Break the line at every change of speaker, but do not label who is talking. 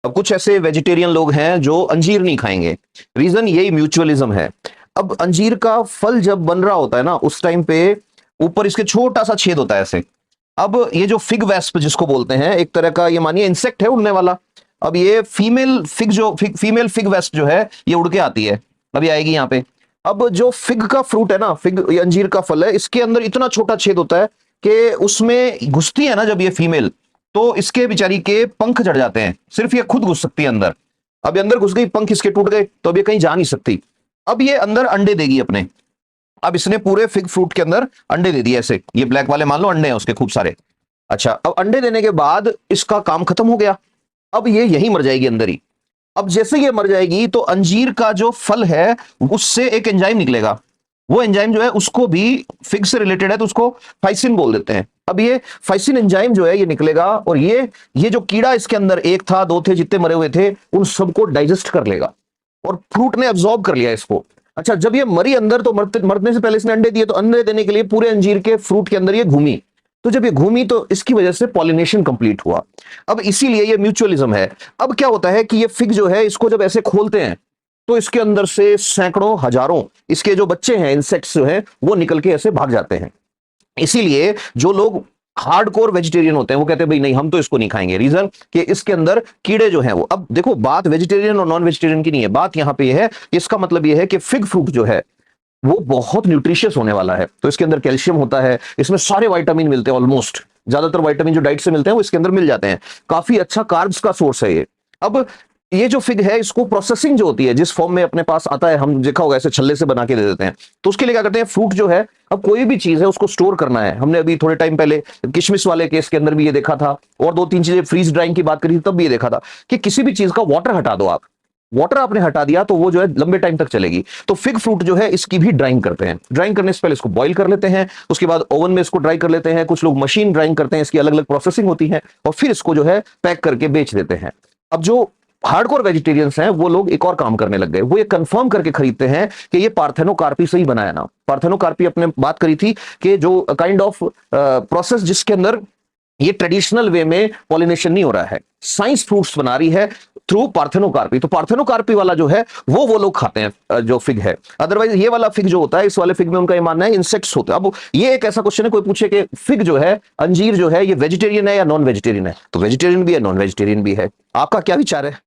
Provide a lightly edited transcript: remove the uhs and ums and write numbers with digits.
अब कुछ ऐसे वेजिटेरियन लोग हैं जो अंजीर नहीं खाएंगे। रीजन यही म्यूचुअलिज्म है। अब अंजीर का फल जब बन रहा होता है ना, उस टाइम पे ऊपर इसके छोटा सा छेद होता है ऐसे। अब ये जो फिग वेस्प जिसको बोलते हैं, एक तरह का ये मानिए इंसेक्ट है उड़ने वाला। अब ये फीमेल फिग वेस्प जो है ये उड़ के आती है, अभी आएगी यहाँ पे। अब जो फिग का फ्रूट है ना, फिग ये अंजीर का फल है, इसके अंदर इतना छोटा छेद होता है कि उसमें घुसती है ना जब ये फीमेल, तो इसके बेचारी के पंख चढ़ जाते हैं। सिर्फ ये खुद घुस सकती है अंदर। अब ये अंदर घुस गई, पंख इसके टूट गए, तो अब ये कहीं जा नहीं सकती। अब ये अंदर अंडे देगी अपने। अब इसने पूरे फिग फ्रूट के अंदर अंडे दे दिए ऐसे, ये ब्लैक वाले मान लो अंडे हैं उसके खूब सारे। अच्छा, अब अंडे देने के बाद इसका काम खत्म हो गया। अब ये यहीं मर जाएगी अंदर ही। अब जैसे ये मर जाएगी तो अंजीर का जो फल है उससे एक एंजाइम निकलेगा। वो एंजाइम जो है उसको भी फिग से रिलेटेड है, तो उसको फाइसिन बोल देते हैं। अब ये फाइसिन एंजाइम जो है ये निकलेगा, और ये जो कीड़ा इसके अंदर एक था, दो थे, जितने मरे हुए थे, उन सबको डाइजेस्ट कर लेगा और फ्रूट ने एब्जॉर्ब कर लिया इसको। अच्छा, जब ये मरी अंदर तो मरने से पहले इसने अंडे दिए, तो अंडे देने के लिए पूरे अंजीर के फ्रूट के अंदर ये घूमी। तो जब ये घूमी तो इसकी वजह से पॉलिनेशन कंप्लीट हुआ। अब इसीलिए ये म्यूचुअलिज्म है। अब क्या होता है कि ये फिग जो है इसको जब ऐसे खोलते हैं तो इसके अंदर से सैकड़ों हजारों इसके जो बच्चे हैं, इंसेक्ट्स जो हैं, वो निकल के ऐसे भाग जाते हैं। इसीलिए जो लोग हार्डकोर वेजिटेरियन होते हैं वो कहते हैं भाई नहीं, हम तो इसको नहीं खाएंगे। रीजन कि इसके अंदर कीड़े जो हैं वो, अब देखो बात वेजिटेरियन और नॉन वेजिटेरियन की नहीं है, बात यहां पे है, इसका मतलब ये है कि फिग फ्रूट जो है वो बहुत न्यूट्रिशियस होने वाला है। तो इसके अंदर कैल्शियम होता है, इसमें सारे विटामिन मिलते हैं, ऑलमोस्ट ज्यादातर विटामिन जो डाइट से मिलते हैं वो इसके अंदर मिल जाते हैं। काफी अच्छा कार्ब्स का सोर्स है ये। अब ये जो फिग है इसको प्रोसेसिंग जो होती है, जिस फॉर्म में अपने पास आता है, हम देखा होगा ऐसे छल्ले से बना के दे देते हैं, तो उसके लिए क्या करते हैं, फ्रूट जो है, अब कोई भी चीज है उसको स्टोर करना है। हमने अभी थोड़े टाइम पहले किशमिश वाले केस के अंदर भी ये देखा था, और दो तीन चीजें फ्रीज ड्राइंग की बात करी थी तब भी ये देखा था कि किसी भी चीज का वाटर हटा दो आप, वाटर आपने हटा दिया तो वो जो है लंबे टाइम तक चलेगी। तो फिग फ्रूट जो है इसकी भी ड्राइंग करते हैं। ड्राइंग करने से पहले इसको बॉईल कर लेते हैं, उसके बाद ओवन में इसको ड्राई कर लेते हैं, कुछ लोग मशीन ड्राइंग करते हैं, इसकी अलग अलग प्रोसेसिंग होती है, और फिर इसको जो है पैक करके बेच देते हैं। अब जो हार्डकोर वेजिटेरियंस हैं वो लोग एक और काम करने लग गए, वो ये कंफर्म करके खरीदते हैं कि ये पार्थेनोकार्पी से ही बनाया ना। पार्थेनोकार्पी अपने बात करी थी कि जो काइंड ऑफ प्रोसेस जिसके अंदर ये ट्रेडिशनल वे में पॉलिनेशन नहीं हो रहा है, साइंस फ्रूट्स बना रही है थ्रू पार्थेनोकार्पी। तो पार्थेनोकार्पी वाला जो है वो लोग खाते हैं जो फिग है। अदरवाइज ये वाला फिग जो होता है, इस वाले फिग में उनका ये मानना है इंसेक्ट्स होते हैं। अब ये एक ऐसा क्वेश्चन है, कोई पूछे कि फिग जो है, अंजीर जो है, ये वेजिटेरियन है या नॉन वेजिटेरियन है, तो वेजिटेरियन भी है, नॉन वेजिटेरियन भी है। आपका क्या विचार है?